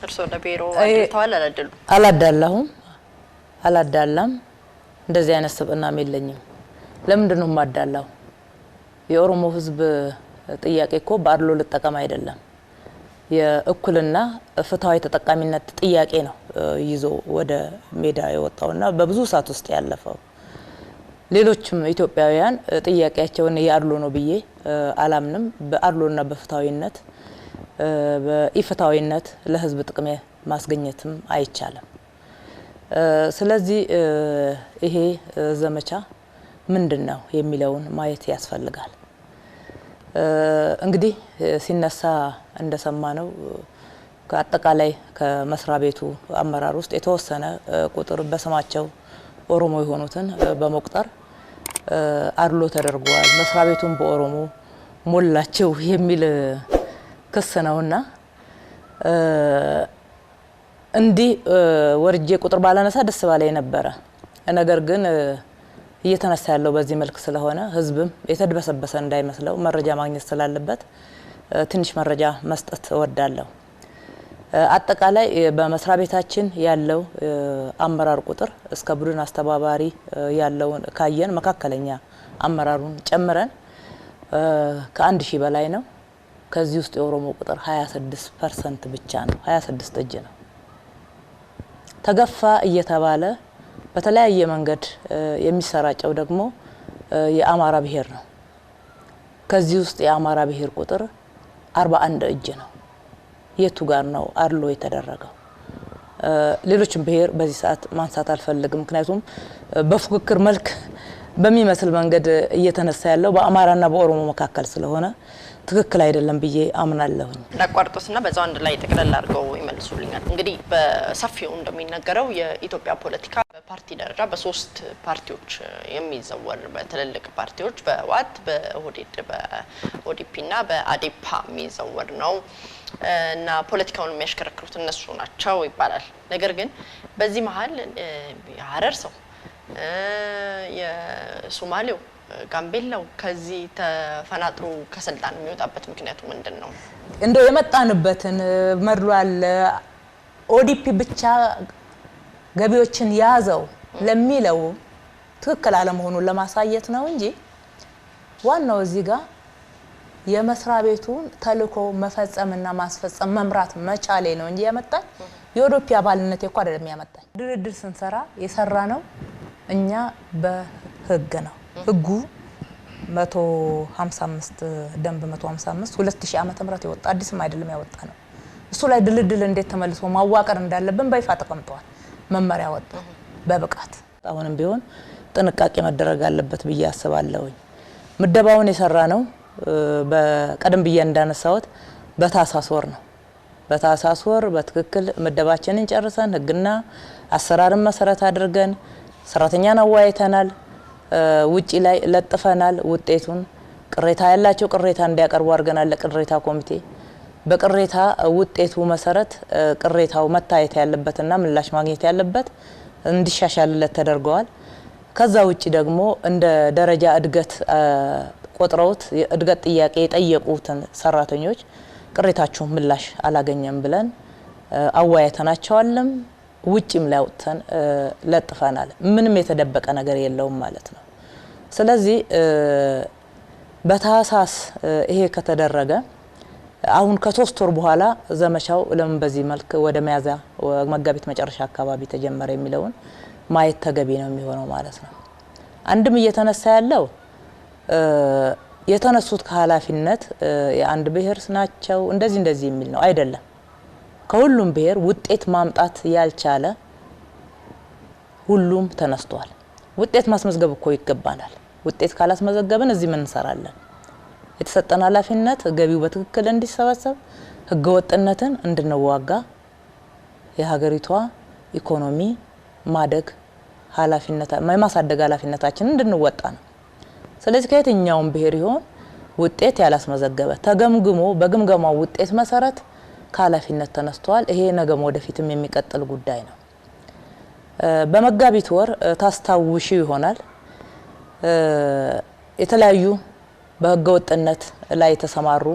እርሶ ለቢሮ አድርተዋል አላዳላም እንደዚህ አይነት ስብዕናም የለኝም ለምንድነው ማዳላው የኦሮሞ ህዝብ ጥያቄ እኮ ባድሎ ልጠቀም አይደለም የእኩልና ፍትሃዊ ተጠቃሚነት ጥያቄ ነው ይዞ ወደ ሜዳ የወጣውና በብዙ ሰዓት ውስጥ ያለፈው ሌሎችም ኢትዮጵያውያን ጥያቄያቸውን ያድሎ ነው ብዬ አላምንም በአድሎና በፍትሃዊነት በኢፍትሃዊነት ለህዝብ ጥቅም ማስገኘትም አይቻለም ስለዚህ ይሄ ዘመቻ ምንድነው የሚለውን ማየት ያስፈልጋል እንግዲህ ሲነሳ እንደሰማነው ከአጠቃላይ ከመስራ ቤቱ አመራር ውስጥ የተወሰነ ቁጥር በስማቸው ኦሮሞ የሆኑትን በመቁጠር አድሎ ተደርጓል መስራ ቤቱን በኦሮሞ ሞላቸው የሚል ክስ ነውና እንዲ ወርጄ ቁጥር ባላነሳ ደስ ባላይ ነበር ነገር ግን እየተነሳ ያለው በዚህ መልክ ስለሆነ ህዝብም የተደበሰበሰ እንዳይመስለው መረጃ ማግኘት ስላለበት ትንሽ መረጃ መስጠት እወዳለሁ አጠቃላይ በመስራ ቤታችን ያለው አመራር ቁጥር እስከ ቡድን አስተባባሪ ያለው ካየን መካከለኛ አመራሩን ጨምረን ከ1000 በላይ ነው ከዚህ ውስጥ የኦሮሞ ቁጥር 26% ብቻ ነው 26 እጅ ነው ተገፋ እየተባለ በተለያየ መንገድ የሚሰራጨው ደግሞ የአማራ ብሔር ነው ከዚህ ውስጥ የአማራ ብሔር ቁጥር 41 እጅ ነው የቱ ጋር ነው አድሎ የተደረገው ሌሎችም ብሔር በዚህ ሰዓት ማንሳት አልፈልግም ምክንያቱም በፉክክር መልክ በሚመስል መንገድ እየተነሳ ያለው በአማራና በኦሮሞ መካከል ስለሆነ ትክክል አይደለም ብዬ አምናለሁኝ ለቋርጦስና በዛው አንድ ላይ ተቀለል አድርገው ይመልሱልኛል እንግዲህ በሰፊው እንደሚነገረው የኢትዮጵያ ፖለቲካ በፓርቲ ደረጃ በሶስት ፓርቲዎች የሚዘወር በትልልቅ ፓርቲዎች በዋት በኦህዴድ በኦዲፒና በአዴፓ የሚዘወር ነው እና ፖለቲካውን የሚያሽከረክሩት እነሱ ናቸው ይባላል ነገር ግን በዚህ መሃል የሐረር ሰው የሶማሌው ጋምቤላው ከዚህ ተፈናጥሮ ከስልጣን የሚወጣበት ምክንያቱ ምንድነው እንደው የመጣንበትን መድሎ አለ ኦዲፒ ብቻ ገቢዎችን ያዘው ለሚለው ትክክል አለመሆኑን ለማሳየት ነው እንጂ ዋናው እዚህ ጋር የመስራ ቤቱን ተልኮ መፈጸምና ማስፈጸም መምራት መቻሌ ነው እንጂ ያመጣኝ የኦዲፒ አባልነት እኮ አይደለም ያመጣኝ ድርድር ስንሰራ የሰራ ነው እኛ በህግ ነው ህጉ 155 ደንብ 155 2000 ዓመተ ምህረት የወጣ አዲስም አይደለም ያወጣ ነው እሱ ላይ ድልድል እንዴት ተመልሶ ማዋቀር እንዳለብን በይፋ ተቀምጧል መመሪያ ወጣ በብቃት አሁንም ቢሆን ጥንቃቄ መደረግ አለበት ብዬ አስባለሁ ምደባውን የሰራ ነው በቀደም ብዬ እንዳነሳሁት በታሳስ ወር ነው በታሳስ ወር በትክክል ምደባችንን ጨርሰን ህግና አሰራርን መሰረት አድርገን ሰራተኛን አዋይተናል ውጪ ላይ ለጥፈናል ውጤቱን ቅሬታ ያላቸው ቅሬታ እንዲያቀርቡ አድርገናል ለቅሬታ ኮሚቴ በቅሬታ ውጤቱ መሰረት ቅሬታው መታየት ያለበትና ምላሽ ማግኘት ያለበት እንዲሻሻልለት ተደርጓል ከዛ ውጪ ደግሞ እንደ ደረጃ እድገት ቆጥረውት እድገት ጥያቄ የጠየቁትን ሰራተኞች ቅሬታቸው ምላሽ አላገኘም ብለን አዋይተናቸዋልም ውጪም ላይ ወጥተን ለጥፈናል ምንም የተደበቀ ነገር የለውም ማለት ነው ስለዚህ በታሳስ ይሄ ከተደረገ አሁን ከ3 ወር በኋላ ዘመቻው ለምን በዚህ መልክ ወደ መያዛ መጋቢት መጨረሻ አካባቢ ተጀመረ የሚለውን ማየት ተገቢ ነው የሚሆነው ማለት ነው አንድም እየተነሳ ያለው የተነሱት ከኃላፊነት የአንድ ብሔር ናቸው እንደዚህ የሚል ነው አይደለም ከሁሉም ብሔር ውጤት ማምጣት ያልቻለ ሁሉም ተነስተዋል ውጤት ማስመዝገብ እኮ ይገባናል ውጤት ካላስመዘገብን እዚህ ምን እንሰራለን የተሰጠን ኃላፊነት ገቢው በትክክል እንዲሰበሰብ ህገወጥነትን እንድንዋጋ የሀገሪቷ ኢኮኖሚ ማደግ ኃላፊነት ማሳደግ ኃላፊነታችንን እንድንወጣ ነው ስለዚህ ከየትኛውም ብሔር ይሆን ውጤት ያላስመዘገበ ተገምግሞ በግምገማው ውጤት መሰረት ከኃላፊነት ተነስተዋል ይሄ ነገም ወደፊትም የሚቀጥል ጉዳይ ነው በመጋቢት ወር ታስታውሺ ይሆናል የተለያዩ በህገወጥነት ላይ ተሰማሩ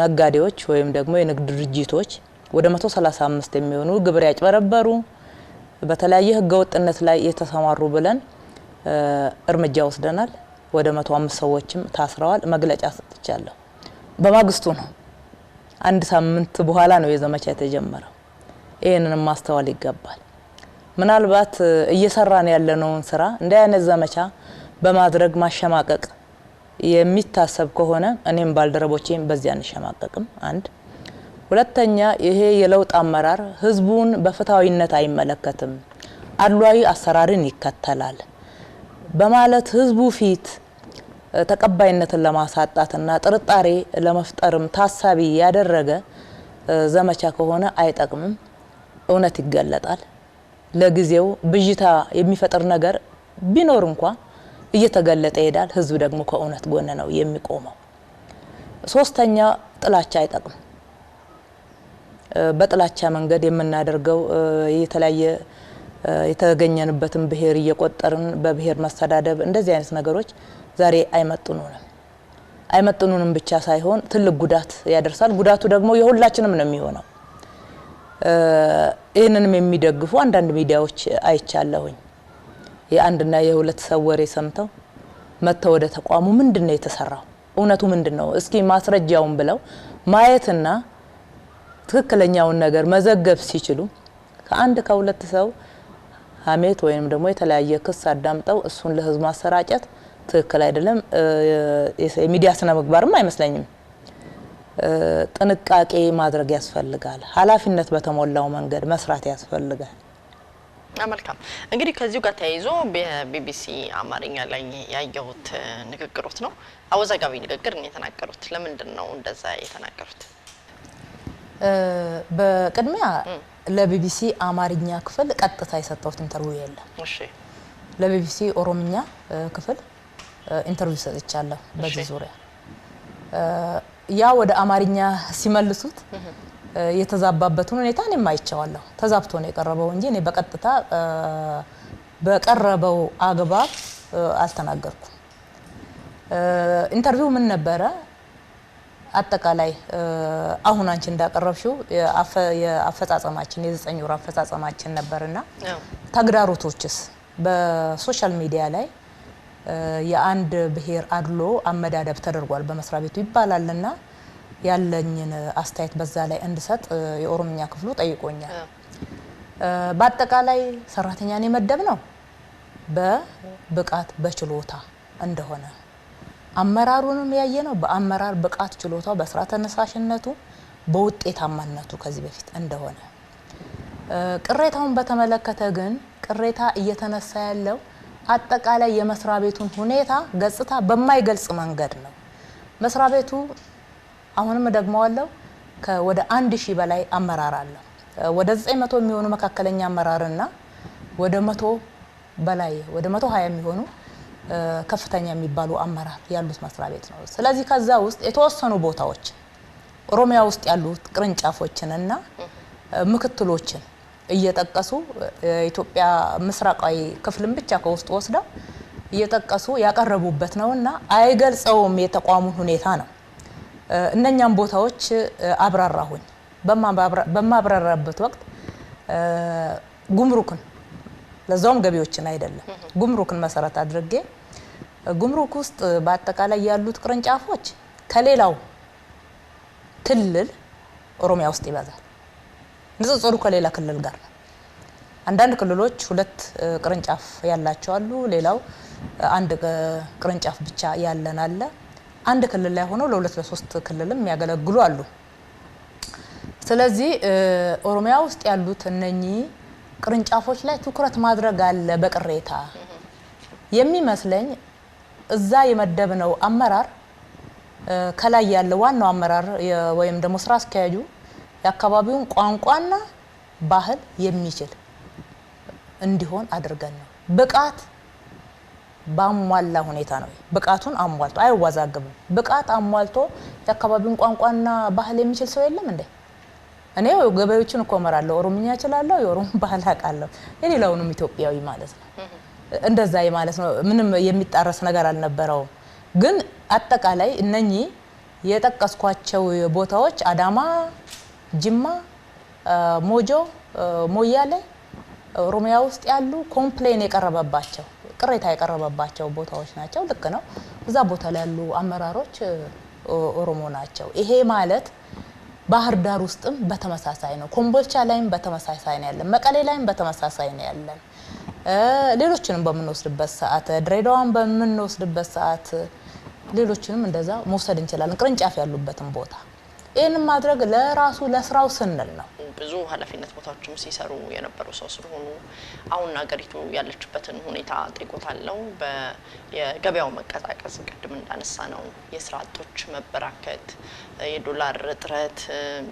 ነጋዴዎች ወይም ደግሞ የንግድ ድርጅቶች ወደ 135 የሚሆኑ ግብር ያጭበረበሩ በተለያየ ህገወጥነት ላይ የተሰማሩ ብለን እርምጃ ወስደናል። ወደ 105 ሰዎችም ታስረዋል። መግለጫ ሰጥቻለሁ። በማግስቱ ነው አንድ ሳምንት በኋላ ነው የዘመቻ የተጀመረው። ይሄንንም ማስተዋል ይገባል። ምናልባት እየሰራን ያለነውን ስራ እንደ አይነት ዘመቻ በማድረግ ማሸማቀቅ የሚታሰብ ከሆነ እኔም ባልደረቦቼም በዚያ አንሸማቀቅም። አንድ ሁለተኛ ይሄ የለውጥ አመራር ህዝቡን በፍትሃዊነት አይመለከትም፣ አድሏዊ አሰራርን ይከተላል በማለት ህዝቡ ፊት ተቀባይነትን ለማሳጣትና ጥርጣሬ ለመፍጠርም ታሳቢ ያደረገ ዘመቻ ከሆነ አይጠቅምም። እውነት ይገለጣል። ለጊዜው ብዥታ የሚፈጥር ነገር ቢኖር እንኳን እየተገለጠ ይሄዳል። ህዝብ ደግሞ ከእውነት ጎን ነው የሚቆመው። ሶስተኛ ጥላቻ አይጠቅም። በጥላቻ መንገድ የምናደርገው የተለያየ የተገኘንበትን ብሔር እየቆጠርን በብሔር መስተዳደብ እንደዚህ አይነት ነገሮች ዛሬ አይመጥኑንም ብቻ ሳይሆን ትልቅ ጉዳት ያደርሳል። ጉዳቱ ደግሞ የሁላችንም ነው የሚሆነው። ይህንንም የሚደግፉ አንዳንድ ሚዲያዎች አይቻለሁኝ። የአንድና የሁለት ሰው ወሬ ሰምተው መተው ወደ ተቋሙ ምንድነው የተሰራው እውነቱ ምንድነው እስኪ ማስረጃውን ብለው ማየትና ትክክለኛውን ነገር መዘገብ ሲችሉ ከአንድ ከሁለት ሰው ሀሜት ወይንም ደግሞ የተለያየ ክስ አዳምጠው እሱን ለህዝብ ማሰራጨት ትክክል አይደለም። የሚዲያ ስነ ምግባርም አይመስለኝም። ጥንቃቄ ማድረግ ያስፈልጋል። ኃላፊነት በተሞላው መንገድ መስራት ያስፈልጋል። መልካም እንግዲህ ከዚሁ ጋር ተያይዞ በቢቢሲ አማርኛ ላይ ያየሁት ንግግሮት ነው። አወዛጋቢ ንግግር ነው የተናገሩት። ለምንድን ነው እንደዛ የተናገሩት? በቅድሚያ ለቢቢሲ አማርኛ ክፍል ቀጥታ የሰጠሁት ኢንተርቪው የለም። እሺ ለቢቢሲ ኦሮምኛ ክፍል ኢንተርቪው ሰጥቻለሁ በዚህ ዙሪያ። ያ ወደ አማርኛ ሲመልሱት የተዛባበትን ሁኔታ እኔም አይቻለሁ። ተዛብቶ ነው የቀረበው እንጂ እኔ በቀጥታ በቀረበው አግባብ አልተናገርኩም። ኢንተርቪው ምን ነበረ? አጠቃላይ አሁን አንቺ እንዳቀረብሽው የአፈጻጸማችን የ9 ወር አፈጻጸማችን ነበርና ተግዳሮቶችስ በሶሻል ሚዲያ ላይ የአንድ ብሔር አድሎ አመዳደብ ተደርጓል በመስሪያ ቤቱ ይባላልና ያለኝን አስተያየት በዛ ላይ እንድሰጥ የኦሮምኛ ክፍሉ ጠይቆኛል። በአጠቃላይ ሰራተኛን የመደብ ነው በብቃት በችሎታ እንደሆነ አመራሩንም ያየነው በአመራር ብቃት ችሎታው በስራ ተነሳሽነቱ በውጤታማነቱ ከዚህ በፊት እንደሆነ ቅሬታውን በተመለከተ ግን ቅሬታ እየተነሳ ያለው አጠቃላይ የመስሪያ ቤቱን ሁኔታ ገጽታ በማይገልጽ መንገድ ነው። መስሪያ ቤቱ አሁንም ደግመዋለሁ ከወደ 1000 በላይ አመራር አለ። ወደ 900 የሚሆኑ መካከለኛ አመራርና ወደ 100 በላይ ወደ 120 የሚሆኑ ከፍተኛ የሚባሉ አመራር ያሉት መስሪያ ቤት ነው። ስለዚህ ከዛ ውስጥ የተወሰኑ ቦታዎች ኦሮሚያ ውስጥ ያሉት ቅርንጫፎችንና ምክትሎችን እየጠቀሱ ኢትዮጵያ ምስራቃዊ ክፍልን ብቻ ከውስጥ ወስደው እየጠቀሱ ያቀረቡበት ነውና አይገልጸውም የተቋሙን ሁኔታ ነው። እነኛም ቦታዎች አብራራሁኝ። በማብራራበት ወቅት ጉምሩክን ለዛውም ገቢዎችን አይደለም ጉምሩክን መሰረት አድርጌ ጉምሩክ ውስጥ በአጠቃላይ ያሉት ቅርንጫፎች ከሌላው ክልል ኦሮሚያ ውስጥ ይበዛል። ንጽጽሩ ከሌላ ክልል ጋር ነው። አንዳንድ ክልሎች 2 ቅርንጫፍ ያላቸው አሉ። ሌላው አንድ ቅርንጫፍ ብቻ ያለን አለ። አንድ ክልል ላይ ሆኖ ለ2 ለ3 ክልልም ያገለግሉ አሉ። ስለዚህ ኦሮሚያ ውስጥ ያሉት እነኚህ ቅርንጫፎች ላይ ትኩረት ማድረግ አለ። በቅሬታ የሚመስለኝ እዛ የመደብነው አመራር ከላይ ያለው ዋናው አመራር ወይም ደግሞ ስራ አስኪያጁ የአካባቢውን ቋንቋና ባህል የሚችል እንዲሆን አድርገን ነው። ብቃት ባሟላ ሁኔታ ነው። ብቃቱን አሟልቶ አይዋዛገብም። ብቃት አሟልቶ የአካባቢውን ቋንቋና ባህል የሚችል ሰው የለም እንዴ? እኔ ገበያዎችን እኮ እመራለሁ፣ ኦሮምኛ እችላለሁ፣ የኦሮሞ ባህል አውቃለሁ። የሌላውንም ኢትዮጵያዊ ማለት ነው። እንደዛ ማለት ነው። ምንም የሚጣረስ ነገር አልነበረውም። ግን አጠቃላይ እነኚህ የጠቀስኳቸው ቦታዎች አዳማ፣ ጅማ፣ ሞጆ ሞያሌ ኦሮሚያ ውስጥ ያሉ ኮምፕሌን የቀረበባቸው ቅሬታ የቀረበባቸው ቦታዎች ናቸው። ልክ ነው። እዛ ቦታ ላይ ያሉ አመራሮች ኦሮሞ ናቸው። ይሄ ማለት ባህር ዳር ውስጥም በተመሳሳይ ነው። ኮምቦልቻ ላይም በተመሳሳይ ነው ያለን። መቀሌ ላይም በተመሳሳይ ነው ያለን። ሌሎችንም በምንወስድበት ሰዓት ድሬዳዋን በምንወስድበት ሰዓት ሌሎችንም እንደዛ መውሰድ እንችላለን። ቅርንጫፍ ያሉበትን ቦታ ይሄን ማድረግ ለራሱ ለስራው ስንል ነው። ብዙ ኃላፊነት ቦታዎችም ሲሰሩ የነበሩ ሰው ስለሆኑ አሁን ሀገሪቱ ያለችበትን ሁኔታ ጠይቆታለሁ። የገበያው መቀዛቀዝ ቅድም እንዳነሳ ነው፣ የስራ አጦች መበራከት፣ የዶላር እጥረት፣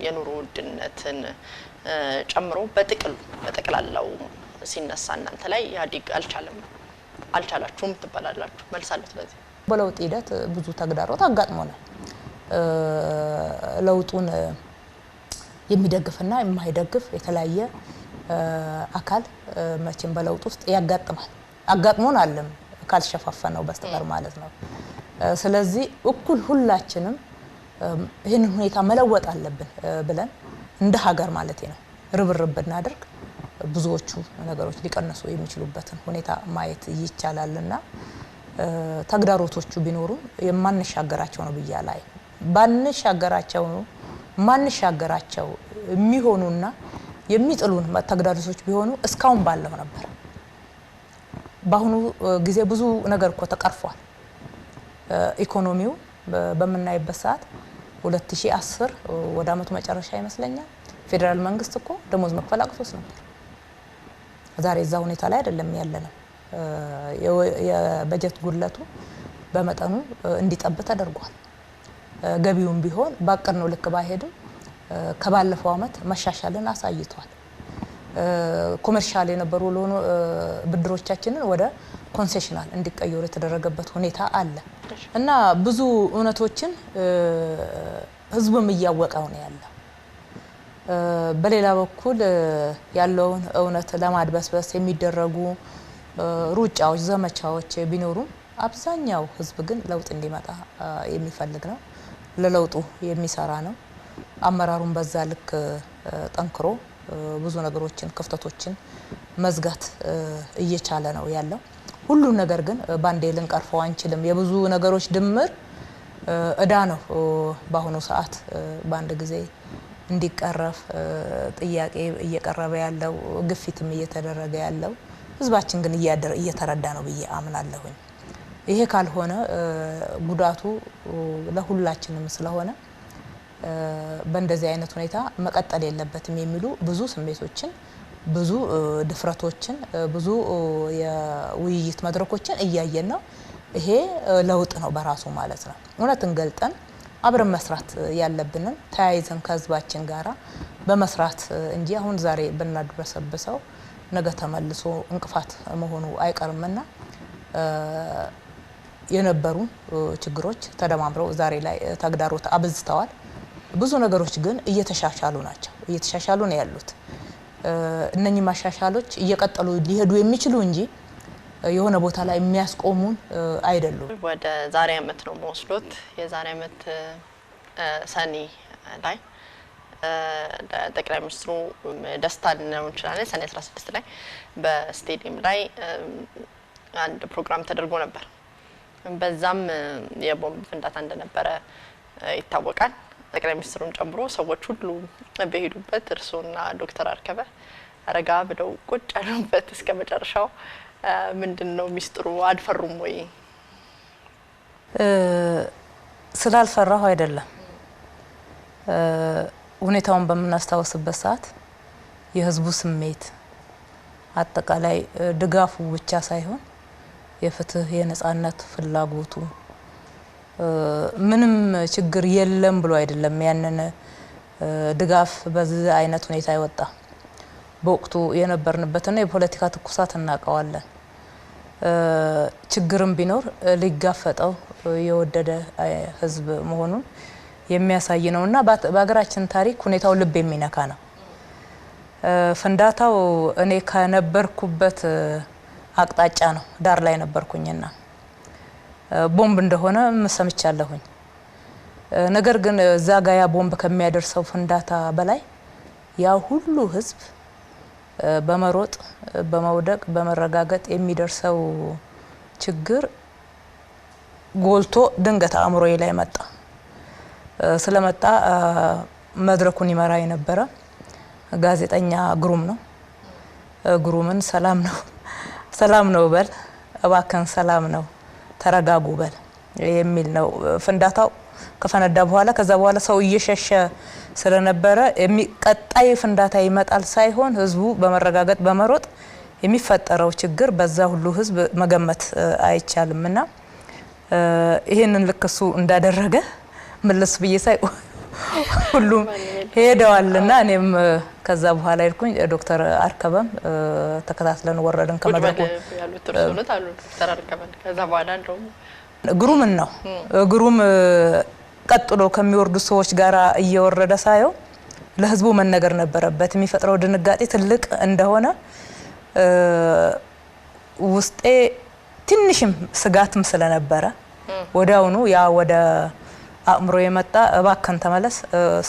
የኑሮ ውድነትን ጨምሮ በጠቅላላው ሲነሳ እናንተ ላይ ኢህአዴግ አልቻላችሁም ትባላላችሁ። መልሳለሁ። ስለዚህ በለውጥ ሂደት ብዙ ተግዳሮት አጋጥሞናል። ለውጡን የሚደግፍና የማይደግፍ የተለያየ አካል መቼም በለውጥ ውስጥ ያጋጥማል። አጋጥሞናልም ካልሸፋፈነው በስተቀር ማለት ነው። ስለዚህ እኩል ሁላችንም ይህንን ሁኔታ መለወጥ አለብን ብለን እንደ ሀገር ማለት ነው ርብርብ ብናደርግ ብዙዎቹ ነገሮች ሊቀነሱ የሚችሉበትን ሁኔታ ማየት ይቻላልና ተግዳሮቶቹ ቢኖሩ የማንሻገራቸው ነው ብያላይ ባንሻገራቸው ነው ማንሻገራቸው የሚሆኑና የሚጥሉን ተግዳሮቶች ቢሆኑ እስካሁን ባለው ነበር። በአሁኑ ጊዜ ብዙ ነገር እኮ ተቀርፏል። ኢኮኖሚው በመናይበት ሰዓት 2010 ወደ አመቱ መጨረሻ ይመስለኛል ፌደራል መንግስት እኮ ደሞዝ መክፈል አቅቶስ ነበር። ዛሬ እዛ ሁኔታ ላይ አይደለም ያለነው። የበጀት ጉድለቱ በመጠኑ እንዲጠብ ተደርጓል። ገቢውም ቢሆን ባቀድነው ልክ ባይሄድም ከባለፈው አመት መሻሻልን አሳይቷል። ኮመርሻል የነበሩ ለሆኑ ብድሮቻችንን ወደ ኮንሴሽናል እንዲቀየሩ የተደረገበት ሁኔታ አለ እና ብዙ እውነቶችን ህዝቡም እያወቀው ነው ያለው። በሌላ በኩል ያለውን እውነት ለማድበስበስ የሚደረጉ ሩጫዎች፣ ዘመቻዎች ቢኖሩም አብዛኛው ህዝብ ግን ለውጥ እንዲመጣ የሚፈልግ ነው። ለለውጡ የሚሰራ ነው። አመራሩን በዛ ልክ ጠንክሮ ብዙ ነገሮችን ክፍተቶችን መዝጋት እየቻለ ነው ያለው። ሁሉም ነገር ግን ባንዴ ልንቀርፈው አንችልም። የብዙ ነገሮች ድምር እዳ ነው በአሁኑ ሰዓት በአንድ ጊዜ እንዲቀረፍ ጥያቄ እየቀረበ ያለው፣ ግፊትም እየተደረገ ያለው። ህዝባችን ግን እየተረዳ ነው ብዬ አምናለሁኝ። ይሄ ካልሆነ ጉዳቱ ለሁላችንም ስለሆነ በእንደዚህ አይነት ሁኔታ መቀጠል የለበትም የሚሉ ብዙ ስሜቶችን፣ ብዙ ድፍረቶችን፣ ብዙ የውይይት መድረኮችን እያየን ነው። ይሄ ለውጥ ነው በራሱ ማለት ነው። እውነትን ገልጠን አብረን መስራት ያለብንን ተያይዘን ከህዝባችን ጋራ በመስራት እንጂ አሁን ዛሬ ብናድበሰብሰው ነገ ተመልሶ እንቅፋት መሆኑ አይቀርምና የነበሩ ችግሮች ተደማምረው ዛሬ ላይ ተግዳሮት አብዝተዋል። ብዙ ነገሮች ግን እየተሻሻሉ ነው ያሉት። እነኚህ ማሻሻሎች እየቀጠሉ ሊሄዱ የሚችሉ እንጂ የሆነ ቦታ ላይ የሚያስቆሙን አይደሉም። ወደ ዛሬ አመት ነው መወስዶት። የዛሬ አመት ሰኔ ላይ ጠቅላይ ሚኒስትሩ ደስታ ነው እንችላለን። ሰኔ 16 ላይ በስቴዲየም ላይ አንድ ፕሮግራም ተደርጎ ነበር። በዛም የቦምብ ፍንዳታ እንደነበረ ይታወቃል። ጠቅላይ ሚኒስትሩን ጨምሮ ሰዎች ሁሉ በሄዱበት እርሶና ዶክተር አርከበ አረጋ ብለው ቁጭ ያሉበት እስከ መጨረሻው ምንድነው ሚስጥሩ? አልፈሩም ወይ? ስላልፈራሁ አይደለም። ሁኔታውን በምናስታውስበት ሰዓት የህዝቡ ስሜት አጠቃላይ ድጋፉ ብቻ ሳይሆን የፍትህ የነጻነት ፍላጎቱ ምንም ችግር የለም ብሎ አይደለም ያንን ድጋፍ በዚህ አይነት ሁኔታ ይወጣ። በወቅቱ የነበርንበትና የፖለቲካ ትኩሳት እናቀዋለን። ችግርም ቢኖር ሊጋፈጠው የወደደ ህዝብ መሆኑን የሚያሳይ ነውና በሀገራችን ታሪክ ሁኔታው ልብ የሚነካ ነው። ፍንዳታው እኔ ከነበርኩበት አቅጣጫ ነው፣ ዳር ላይ ነበርኩኝና ቦምብ እንደሆነ ሰምቻለሁኝ። ነገር ግን እዛ ጋ ያ ቦምብ ከሚያደርሰው ፍንዳታ በላይ ያ ሁሉ ህዝብ በመሮጥ በመውደቅ በመረጋገጥ የሚደርሰው ችግር ጎልቶ ድንገት አእምሮዬ ላይ መጣ። ስለመጣ መድረኩን ይመራ የነበረ ጋዜጠኛ ግሩም ነው። ግሩምን ሰላም ነው በል እባክን፣ ሰላም ነው ተረጋጉ በል የሚል ነው። ፍንዳታው ከፈነዳ በኋላ ከዛ በኋላ ሰው እየሸሸ ስለነበረ ቀጣይ ፍንዳታ ይመጣል ሳይሆን ህዝቡ በመረጋገጥ በመሮጥ የሚፈጠረው ችግር በዛ ሁሉ ህዝብ መገመት አይቻልምና ይሄንን ልክሱ እንዳደረገ መለስ ብዬ ሳይ ሁሉም ሄደዋልና እኔም ከዛ በኋላ ሄድኩኝ። ዶክተር አርከበም ተከታትለን ወረድን ከመድረኩ ያሉት እርሶነት አሉ ዶክተር አርከበም ከዛ በኋላ እንደውም ግሩምን ነው ግሩም ቀጥሎ ከሚወርዱ ሰዎች ጋር እየወረደ ሳየው ለህዝቡ መነገር ነበረበት። የሚፈጥረው ድንጋጤ ትልቅ እንደሆነ ውስጤ ትንሽም ስጋትም ስለነበረ ወዲያውኑ ያ ወደ አእምሮ የመጣ እባክን ተመለስ፣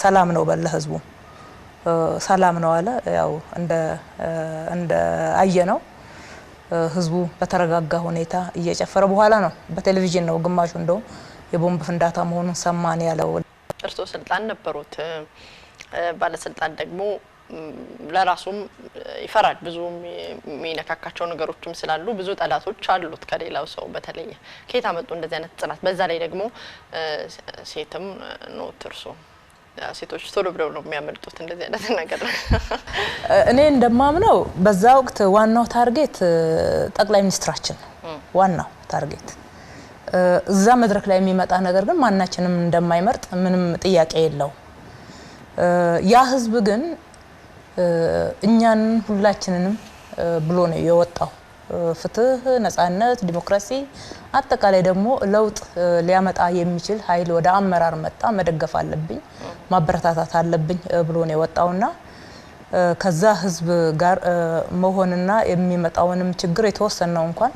ሰላም ነው በለ ህዝቡ ሰላም ነው አለ። ያው እንደ አየነው ህዝቡ በተረጋጋ ሁኔታ እየጨፈረ በኋላ ነው በቴሌቪዥን ነው ግማሹ እንደው የቦምብ ፍንዳታ መሆኑን ሰማን ያለው። እርሶ ስልጣን ነበሩት፣ ባለስልጣን ደግሞ ለራሱም ይፈራል። ብዙ የሚነካካቸው ነገሮችም ስላሉ ብዙ ጠላቶች አሉት ከሌላው ሰው በተለየ። ከየት አመጡ እንደዚህ አይነት ጽናት? በዛ ላይ ደግሞ ሴትም ነው እርሶ። ሴቶች ቶሎ ብለው ነው የሚያመልጡት እንደዚህ አይነት ነገር። እኔ እንደማምነው በዛ ወቅት ዋናው ታርጌት ጠቅላይ ሚኒስትራችን ዋናው ታርጌት እዛ መድረክ ላይ የሚመጣ ነገር ግን ማናችንም እንደማይመርጥ ምንም ጥያቄ የለው። ያ ህዝብ ግን እኛን ሁላችንንም ብሎ ነው የወጣው። ፍትህ፣ ነጻነት፣ ዲሞክራሲ አጠቃላይ ደግሞ ለውጥ ሊያመጣ የሚችል ኃይል ወደ አመራር መጣ፣ መደገፍ አለብኝ፣ ማበረታታት አለብኝ ብሎ ነው የወጣውና ከዛ ህዝብ ጋር መሆንና የሚመጣውንም ችግር የተወሰነው እንኳን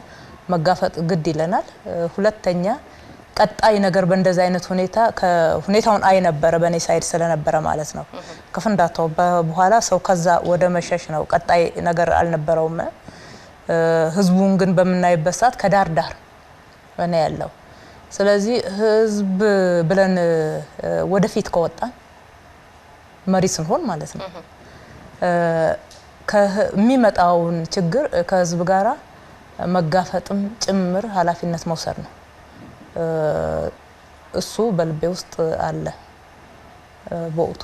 መጋፈጥ ግድ ይለናል። ሁለተኛ ቀጣይ ነገር በእንደዛ አይነት ሁኔታ ከሁኔታውን አይ ነበር በኔ ሳይድ ስለነበረ ማለት ነው። ከፍንዳታው በኋላ ሰው ከዛ ወደ መሸሽ ነው፣ ቀጣይ ነገር አልነበረውም። ህዝቡን ግን በመናይበት ሰዓት ከዳር ዳር ነው ያለው። ስለዚህ ህዝብ ብለን ወደፊት ከወጣን መሪ ስንሆን ማለት ነው ከሚመጣውን ችግር ከህዝብ ጋራ መጋፈጥም ጭምር ኃላፊነት መውሰድ ነው። እሱ በልቤ ውስጥ አለ በወቅቱ።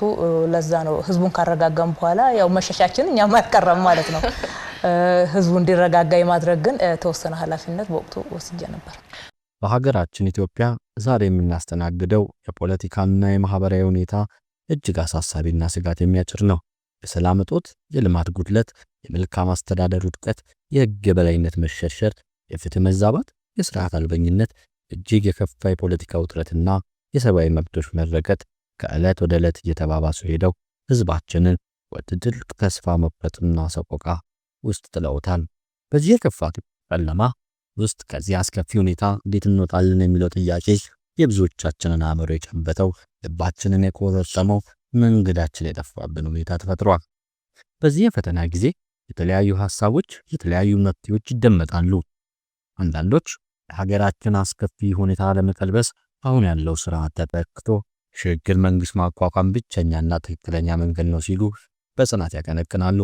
ለዛ ነው ህዝቡን ካረጋጋም በኋላ ያው መሸሻችን እኛ ማይቀርም ማለት ነው። ህዝቡ እንዲረጋጋ የማድረግ ግን ተወሰነ ኃላፊነት በወቅቱ ወስጄ ነበር። በሀገራችን ኢትዮጵያ ዛሬ የምናስተናግደው የፖለቲካና የማህበራዊ ሁኔታ እጅግ አሳሳቢና ስጋት የሚያጭር ነው። የሰላም እጦት፣ የልማት ጉድለት፣ የመልካም አስተዳደር ውድቀት፣ የህግ የበላይነት መሸርሸር፣ የፍትህ መዛባት፣ የስርዓት አልበኝነት፣ እጅግ የከፋ የፖለቲካ ውጥረትና የሰብአዊ መብቶች መረገጥ ከዕለት ወደ ዕለት እየተባባሱ ሄደው ህዝባችንን ወደ ጥልቅ ተስፋ መቁረጥና ሰቆቃ ውስጥ ጥለውታል። በዚህ የከፋ ጨለማ ውስጥ ከዚህ አስከፊ ሁኔታ እንዴት እንወጣለን የሚለው ጥያቄ የብዙዎቻችንን አእምሮ የጨበጠው፣ ልባችንን የቆረጠመው፣ መንገዳችን የጠፋብን ሁኔታ ተፈጥሯል። በዚህ የፈተና ጊዜ የተለያዩ ሐሳቦች፣ የተለያዩ መፍትሄዎች ይደመጣሉ። አንዳንዶች የሀገራችን አስከፊ ሁኔታ ለመቀልበስ አሁን ያለው ስርዓት ተተክቶ ሽግግር መንግስት ማቋቋም ብቸኛና ትክክለኛ መንገድ ነው ሲሉ በጽናት ያቀነቅናሉ።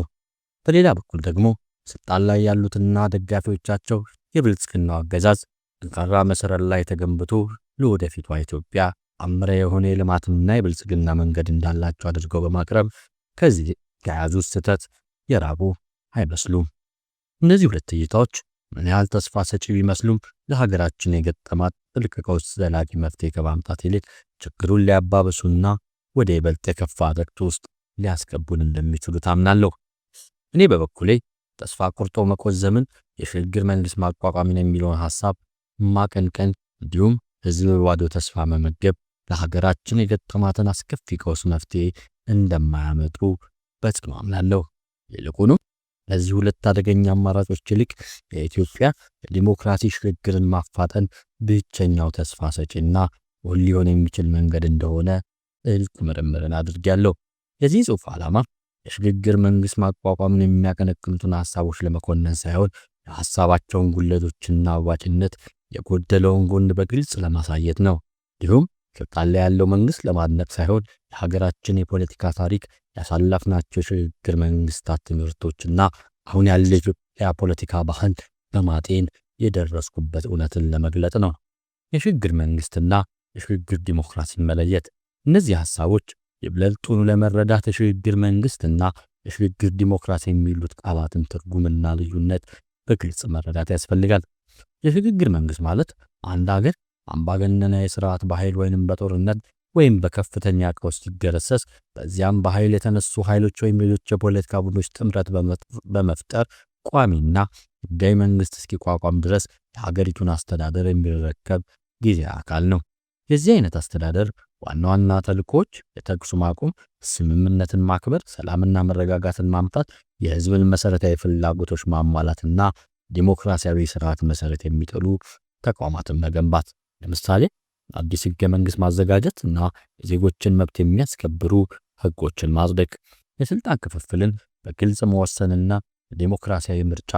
በሌላ በኩል ደግሞ ስልጣን ላይ ያሉትና ደጋፊዎቻቸው የብልጽግናው አገዛዝ ጠንካራ መሰረት ላይ ተገንብቶ ለወደፊቷ ኢትዮጵያ አምረ የሆነ የልማትና የብልጽግና መንገድ እንዳላቸው አድርገው በማቅረብ ከዚህ ከያዙት ስህተት የራቡ አይመስሉም። እነዚህ ሁለት እይታዎች ምን ያህል ተስፋ ሰጪ ቢመስሉም ለሀገራችን የገጠማት ጥልቅ ቀውስ ዘላቂ መፍትሄ ከማምጣት ይልቅ ችግሩን ሊያባብሱና ወደ ይበልጥ የከፋ አዘቅት ውስጥ ሊያስገቡን እንደሚችሉ ታምናለሁ። እኔ በበኩሌ ተስፋ ቆርጦ መቆዘምን፣ የሽግግር መንግስት ማቋቋምን የሚለውን ሐሳብ ማቀንቀን እንዲሁም ህዝብ ባዶ ተስፋ መመገብ ለሀገራችን የገጠማትን አስከፊ ቀውስ መፍትሄ እንደማያመጡ በጽኑ አምናለሁ። ይልቁኑ ለዚህ ሁለት አደገኛ አማራጮች ይልቅ የኢትዮጵያ የዲሞክራሲ ሽግግርን ማፋጠን ብቸኛው ተስፋ ሰጪና ሊሆን የሚችል መንገድ እንደሆነ ጥልቅ ምርምርን አድርጌያለሁ። የዚህ ጽሑፍ ዓላማ የሽግግር መንግስት ማቋቋምን የሚያቀነቅኑትን ሐሳቦች ለመኮነን ሳይሆን የሐሳባቸውን ጉድለቶችና አዋጭነት የጎደለውን ጎን በግልጽ ለማሳየት ነው። እንዲሁም ስልጣን ላይ ያለው መንግስት ለማድነቅ ሳይሆን የሀገራችን የፖለቲካ ታሪክ ያሳለፍናቸው የሽግግር መንግስታት ትምህርቶችና አሁን ያለው የኢትዮጵያ ፖለቲካ ባህል በማጤን የደረስኩበት እውነትን ለመግለጥ ነው። የሽግግር መንግስትና የሽግግር ዲሞክራሲን መለየት። እነዚህ ሐሳቦች ይበልጡኑ ለመረዳት የሽግግር መንግስትና የሽግግር ዲሞክራሲ የሚሉት ቃላትን ትርጉምና ልዩነት በግልጽ መረዳት ያስፈልጋል። የሽግግር መንግስት ማለት አንድ ሀገር አምባገነናዊ ስርዓት በኃይል ወይንም በጦርነት ወይም በከፍተኛ ቀውስ ሲገረሰስ በዚያም በኃይል የተነሱ ኃይሎች ወይም ሌሎች የፖለቲካ ቡድኖች ጥምረት በመፍጠር ቋሚና ህጋዊ መንግስት እስኪቋቋም ድረስ የሀገሪቱን አስተዳደር የሚረከብ ጊዜ አካል ነው። የዚህ አይነት አስተዳደር ዋና ዋና ተልእኮች የተኩስ ማቆም ስምምነትን ማክበር፣ ሰላምና መረጋጋትን ማምጣት፣ የህዝብን መሰረታዊ ፍላጎቶች ማሟላትና ዲሞክራሲያዊ ስርዓት መሰረት የሚጥሉ ተቋማትን መገንባት። ለምሳሌ አዲስ ህገ መንግስት ማዘጋጀት እና የዜጎችን መብት የሚያስከብሩ ህጎችን ማጽደቅ፣ የስልጣን ክፍፍልን በግልጽ መወሰንና ዲሞክራሲያዊ ምርጫ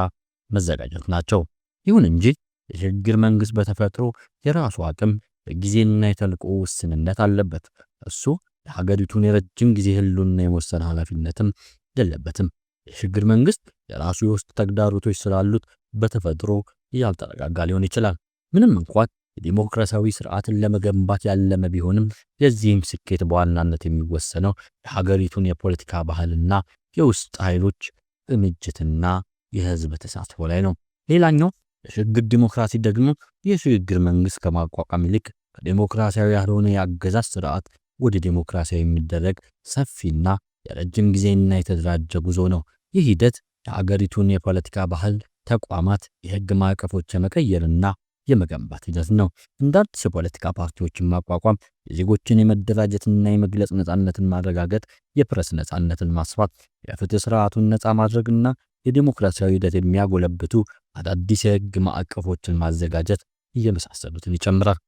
መዘጋጀት ናቸው። ይሁን እንጂ የሽግግር መንግስት በተፈጥሮ የራሱ አቅም፣ የጊዜና የተልእኮ ውስንነት አለበት። እሱ የሀገሪቱን የረጅም ጊዜ ህልውና የመወሰን ኃላፊነትም የለበትም። የሽግግር መንግስት የራሱ የውስጥ ተግዳሮቶች ስላሉት በተፈጥሮ ያልተረጋጋ ሊሆን ይችላል። ምንም እንኳን የዲሞክራሲያዊ ስርዓትን ለመገንባት ያለመ ቢሆንም የዚህም ስኬት በዋናነት የሚወሰነው የሀገሪቱን የፖለቲካ ባህልና የውስጥ ኃይሎች ቅንጅትና የህዝብ ተሳትፎ ላይ ነው። ሌላኛው የሽግግር ዲሞክራሲ ደግሞ የሽግግር መንግስት ከማቋቋም ይልቅ ከዲሞክራሲያዊ ያልሆነ የአገዛዝ ስርዓት ወደ ዲሞክራሲያዊ የሚደረግ ሰፊና የረጅም ጊዜና የተደራጀ ጉዞ ነው። ይህ ሂደት የሀገሪቱን የፖለቲካ ባህል፣ ተቋማት፣ የህግ ማዕቀፎች የመቀየርና የመገንባት ሂደት ነው። እንደ አዲስ የፖለቲካ ፓርቲዎችን ማቋቋም፣ የዜጎችን የመደራጀትና የመግለጽ ነጻነትን ማረጋገጥ፣ የፕሬስ ነጻነትን ማስፋት፣ የፍትህ ስርዓቱን ነጻ ማድረግና የዲሞክራሲያዊ ሂደት የሚያጎለብቱ አዳዲስ የህግ ማዕቀፎችን ማዘጋጀት እየመሳሰሉትን ይጨምራል።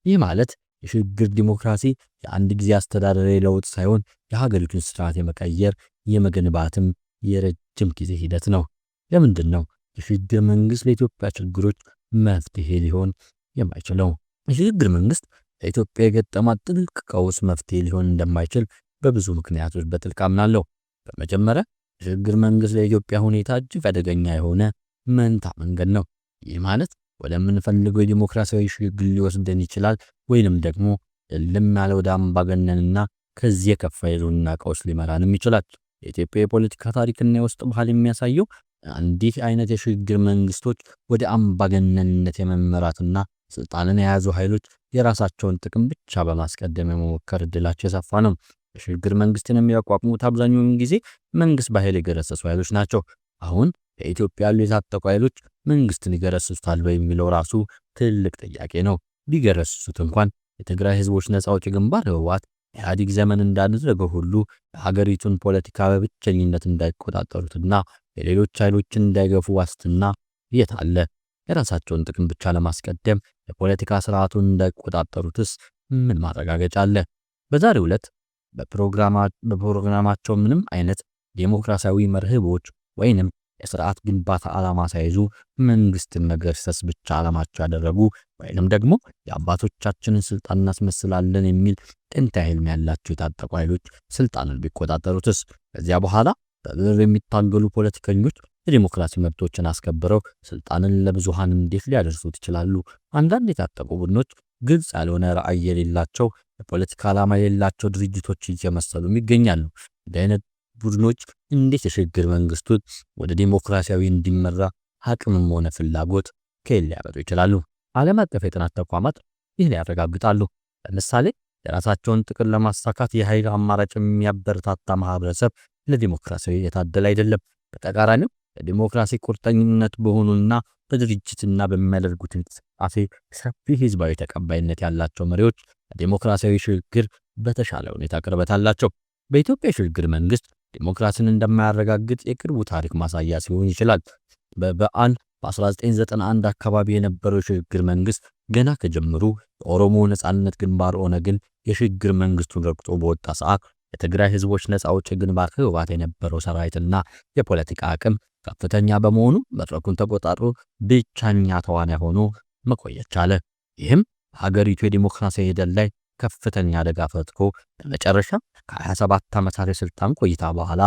ይህ ማለት የሽግግር ዲሞክራሲ የአንድ ጊዜ አስተዳደራዊ ለውጥ ሳይሆን የሀገሪቱን ስርዓት የመቀየር የመገንባትም የረጅም ጊዜ ሂደት ነው። ለምንድን ነው የሽግግር መንግስት ለኢትዮጵያ ችግሮች መፍትሄ ሊሆን የማይችለው? የሽግግር መንግስት ለኢትዮጵያ የገጠማት ጥልቅ ቀውስ መፍትሄ ሊሆን እንደማይችል በብዙ ምክንያቶች በጥልቅ አምናለሁ። በመጀመሪያ የሽግግር መንግስት ለኢትዮጵያ ሁኔታ እጅግ አደገኛ የሆነ መንታ መንገድ ነው። ይህ ማለት ወደምንፈልገው የዲሞክራሲያዊ ሽግግር ሊወስደን ይችላል፣ ወይንም ደግሞ እልም ያለ ወደ አምባገነንና ከዚህ የከፋ የህልውና ቀውስ ሊመራንም ይችላል። የኢትዮጵያ የፖለቲካ ታሪክና የውስጥ ባህል የሚያሳየው እንዲህ አይነት የሽግግር መንግስቶች ወደ አምባገነንነት የመመራትና ስልጣንን የያዙ ኃይሎች የራሳቸውን ጥቅም ብቻ በማስቀደም የመሞከር እድላቸው የሰፋ ነው። የሽግግር መንግስትን የሚያቋቁሙት አብዛኛውን ጊዜ መንግስት በኃይል የገረሰሱ ኃይሎች ናቸው። አሁን በኢትዮጵያ ያሉ የታጠቁ ኃይሎች መንግስትን ይገረስሱታል የሚለው ራሱ ትልቅ ጥያቄ ነው። ቢገረስሱት እንኳን የትግራይ ህዝቦች ነጻ አውጪ ግንባር ህወሓት ኢህአዴግ ዘመን እንዳደረገው ሁሉ የሀገሪቱን ፖለቲካ በብቸኝነት እንዳይቆጣጠሩትና የሌሎች ኃይሎችን እንዳይገፉ ዋስትና የት አለ? የራሳቸውን ጥቅም ብቻ ለማስቀደም የፖለቲካ ስርዓቱን እንዳይቆጣጠሩትስ ምን ማረጋገጫ አለ? በዛሬው ዕለት በፕሮግራማቸው ምንም አይነት ዴሞክራሲያዊ መርህቦች ወይንም የስርዓት ግንባታ ዓላማ ሳይዙ መንግስትን መገርሰስ ብቻ ዓላማቸው ያደረጉ ወይንም ደግሞ የአባቶቻችንን ስልጣን እናስመስላለን የሚል ጥንታዊ ህልም ያላቸው የታጠቁ ኃይሎች ስልጣንን ቢቆጣጠሩትስ? ከዚያ በኋላ በብር የሚታገሉ ፖለቲከኞች የዲሞክራሲ መብቶችን አስከብረው ስልጣንን ለብዙሃን እንዴት ሊያደርሱት ይችላሉ? አንዳንድ የታጠቁ ቡድኖች ግልጽ ያልሆነ ራዕይ የሌላቸው የፖለቲካ ዓላማ የሌላቸው ድርጅቶች እየመሰሉም ይገኛሉ። እንዲህ አይነት ቡድኖች እንዴት የሽግግር መንግስቱን ወደ ዲሞክራሲያዊ እንዲመራ አቅምም ሆነ ፍላጎት ከየት ሊያመጡ ይችላሉ? ዓለም አቀፍ የጥናት ተቋማት ይህን ያረጋግጣሉ። ለምሳሌ የራሳቸውን ጥቅም ለማሳካት የኃይል አማራጭ የሚያበረታታ ማህበረሰብ ለዲሞክራሲያዊ የታደለ አይደለም። በተቃራኒው ለዲሞክራሲ ቁርጠኝነት በሆኑና በድርጅትና በሚያደርጉት እንቅስቃሴ ሰፊ ህዝባዊ ተቀባይነት ያላቸው መሪዎች ለዲሞክራሲያዊ ሽግግር በተሻለ ሁኔታ ቅርበት አላቸው። በኢትዮጵያ የሽግግር መንግስት ዲሞክራሲን እንደማያረጋግጥ የቅርቡ ታሪክ ማሳያ ሲሆን ይችላል። በ1991 አካባቢ የነበረው የሽግግር መንግስት ገና ከጀምሩ የኦሮሞ ነጻነት ግንባር ኦነግን የሽግግር መንግስቱን ረግጦ በወጣ ሰዓት የትግራይ ህዝቦች ነፃ አውጪ ግንባር ህወሓት የነበረው ሰራዊትና የፖለቲካ አቅም ከፍተኛ በመሆኑ መድረኩን ተቆጣጥሮ ብቸኛ ተዋናይ ሆኖ መቆየት ቻለ። ይህም ሀገሪቱ የዲሞክራሲያዊ ሂደት ላይ ከፍተኛ አደጋ ፈጥሮ በመጨረሻ ከ27 ዓመታት የስልጣን ቆይታ በኋላ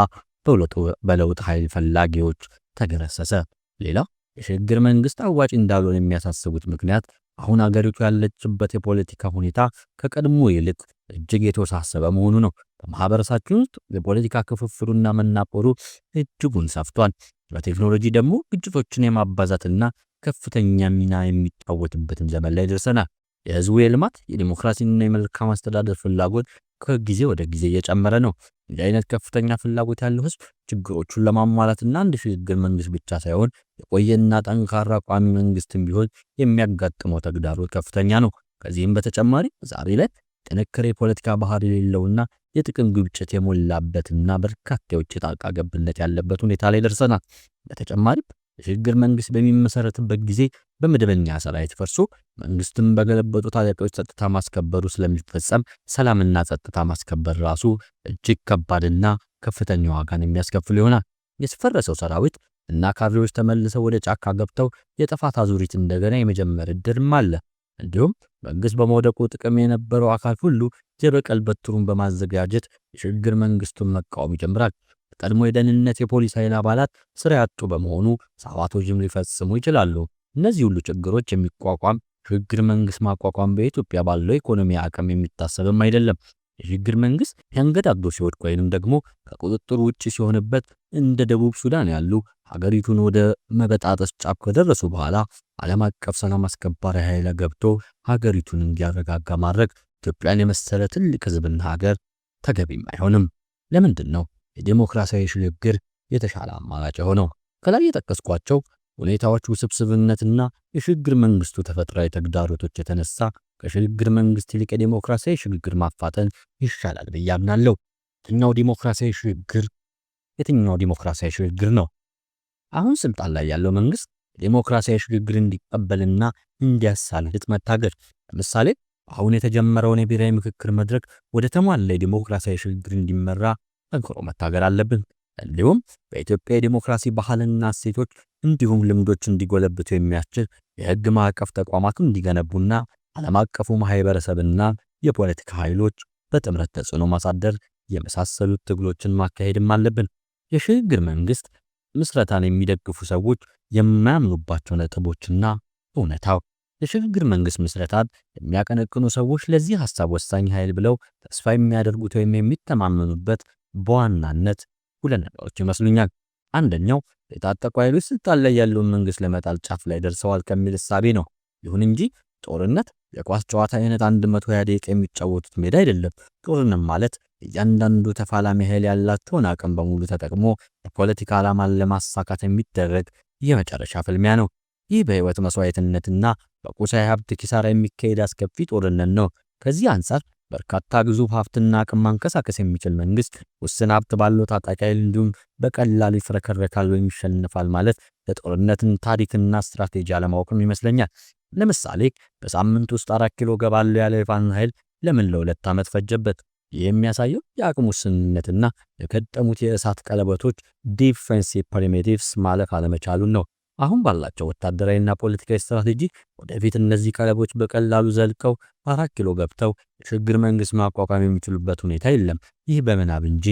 በለውጥ ኃይል ፈላጊዎች ተገረሰሰ። ሌላ የሽግግር መንግስት አዋጭ እንዳልሆነ የሚያሳስቡት ምክንያት አሁን ሀገሪቱ ያለችበት የፖለቲካ ሁኔታ ከቀድሞ ይልቅ እጅግ የተወሳሰበ መሆኑ ነው። በማህበረሰባችን ውስጥ የፖለቲካ ክፍፍሉና መናቆሩ እጅጉን ሰፍቷል። በቴክኖሎጂ ደግሞ ግጭቶችን የማባዛትና ከፍተኛ ሚና የሚጫወትበትን ዘመን ላይ ደርሰናል። የህዝቡ የልማት የዲሞክራሲና የመልካም አስተዳደር ፍላጎት ከጊዜ ወደ ጊዜ እየጨመረ ነው። እንዲህ አይነት ከፍተኛ ፍላጎት ያለው ህዝብ ችግሮቹን ለማሟላትና አንድ ሽግግር መንግስት ብቻ ሳይሆን የቆየና ጠንካራ ቋሚ መንግስትም ቢሆን የሚያጋጥመው ተግዳሮት ከፍተኛ ነው። ከዚህም በተጨማሪ ዛሬ ላይ ጥንካሬ የፖለቲካ ባህሪ የሌለውና የጥቅም ግጭት የሞላበትና በርካታ የውጭ ጣልቃ ገብነት ያለበት ሁኔታ ላይ ደርሰናል። በተጨማሪም የሽግግር መንግስት በሚመሰረትበት ጊዜ በመደበኛ ሰራዊት ፈርሶ መንግስትም በገለበጡ ታጣቂዎች ጸጥታ ማስከበሩ ስለሚፈጸም ሰላምና ጸጥታ ማስከበር ራሱ እጅግ ከባድና ከፍተኛ ዋጋን የሚያስከፍል ይሆናል። የፈረሰው ሰራዊት እና ካድሬዎች ተመልሰው ወደ ጫካ ገብተው የጥፋት አዙሪት እንደገና የመጀመር እድልም አለ። እንዲሁም መንግስት በመውደቁ ጥቅም የነበረው አካል ሁሉ የበቀል በትሩን በማዘጋጀት የሽግግር መንግስቱን መቃወም ይጀምራል። ቀድሞ የደህንነት የፖሊስ ኃይል አባላት ስራ ያጡ በመሆኑ ሳባቶችም ሊፈጽሙ ይችላሉ። እነዚህ ሁሉ ችግሮች የሚቋቋም ሽግግር መንግስት ማቋቋም በኢትዮጵያ ባለው ኢኮኖሚ አቅም የሚታሰብም አይደለም። የሽግግር መንግስት ያንገዳግዶ ሲወድቅ ወይንም ደግሞ ከቁጥጥር ውጪ ሲሆንበት እንደ ደቡብ ሱዳን ያሉ ሀገሪቱን ወደ መበጣጠስ ጫፍ ከደረሱ በኋላ ዓለም አቀፍ ሰላም አስከባሪ ኃይል ገብቶ ሀገሪቱን እንዲያረጋጋ ማድረግ ኢትዮጵያን የመሰለ ትልቅ ህዝብና ሀገር ተገቢም አይሆንም። ለምንድን ነው የዲሞክራሲያዊ ሽግግር የተሻለ አማራጭ ሆነው? ከላይ የጠቀስኳቸው ሁኔታዎች ውስብስብነትና የሽግግር መንግስቱ ተፈጥሯዊ ተግዳሮቶች የተነሳ ከሽግግር መንግስት ይልቅ የዲሞክራሲያዊ ሽግግር ማፋጠን ይሻላል ብዬ አምናለሁ። የትኛው ዲሞክራሲያዊ ሽግግር ነው? አሁን ስልጣን ላይ ያለው መንግስት ዲሞክራሲያዊ ሽግግር እንዲቀበልና እንዲያሳልጥ መታገል። ለምሳሌ አሁን የተጀመረውን የብሔራዊ ምክክር መድረክ ወደ ተሟላ የዲሞክራሲያዊ ሽግግር እንዲመራ ጠንክሮ መታገል አለብን። እንዲሁም በኢትዮጵያ የዲሞክራሲ ባህልና እሴቶች እንዲሁም ልምዶች እንዲጎለብቱ የሚያስችል የህግ ማዕቀፍ ተቋማቱን እንዲገነቡና ዓለም አቀፉ ማህበረሰብና የፖለቲካ ኃይሎች በጥምረት ተጽዕኖ ማሳደር የመሳሰሉት ትግሎችን ማካሄድም አለብን። የሽግግር መንግስት ምስረታን የሚደግፉ ሰዎች የማያምኑባቸው ነጥቦችና እውነታው የሽግግር መንግስት ምስረታን የሚያቀነቅኑ ሰዎች ለዚህ ሐሳብ ወሳኝ ኃይል ብለው ተስፋ የሚያደርጉት ወይም የሚተማመኑበት በዋናነት ሁለት ነገሮች ይመስሉኛል። አንደኛው የታጠቁ ኃይሎች ስልጣን ላይ ያለውን መንግስት ለመጣል ጫፍ ላይ ደርሰዋል ከሚል እሳቤ ነው። ይሁን እንጂ ጦርነት የኳስ ጨዋታ አይነት 120 ደቂቃ የሚጫወቱት ሜዳ አይደለም። ጦርነት ማለት እያንዳንዱ ተፋላሚ ኃይል ያላቸውን አቅም በሙሉ ተጠቅሞ የፖለቲካ ዓላማን ለማሳካት የሚደረግ የመጨረሻ ፍልሚያ ነው። ይህ በህይወት መስዋዕትነትና በቁሳዊ ሀብት ኪሳራ የሚካሄድ አስከፊ ጦርነት ነው። ከዚህ አንጻር በርካታ ግዙፍ ሀብትና አቅም ማንቀሳቀስ የሚችል መንግስት ውስን ሀብት ባለው ታጣቂ ኃይል እንዲሁም በቀላሉ ይፍረከረካል ወይም ይሸንፋል ማለት ለጦርነትን ታሪክና ስትራቴጂ አለማወቅም ይመስለኛል። ለምሳሌ በሳምንት ውስጥ 4 ኪሎ ገባለው ያለ የፋኖ ኃይል ለምን ለ2 ዓመት ፈጀበት? ይህ የሚያሳየው የአቅም ውስንነትና የገጠሙት የእሳት ቀለበቶች ዲፌንሲቭ ፕሪሚቲቭስ ማለፍ አለመቻሉን ነው። አሁን ባላቸው ወታደራዊና ፖለቲካዊ ስትራቴጂ ወደፊት እነዚህ ቀለቦች በቀላሉ ዘልቀው 4 ኪሎ ገብተው የሽግግር መንግስት ማቋቋም የሚችሉበት ሁኔታ የለም። ይህ በምናብ እንጂ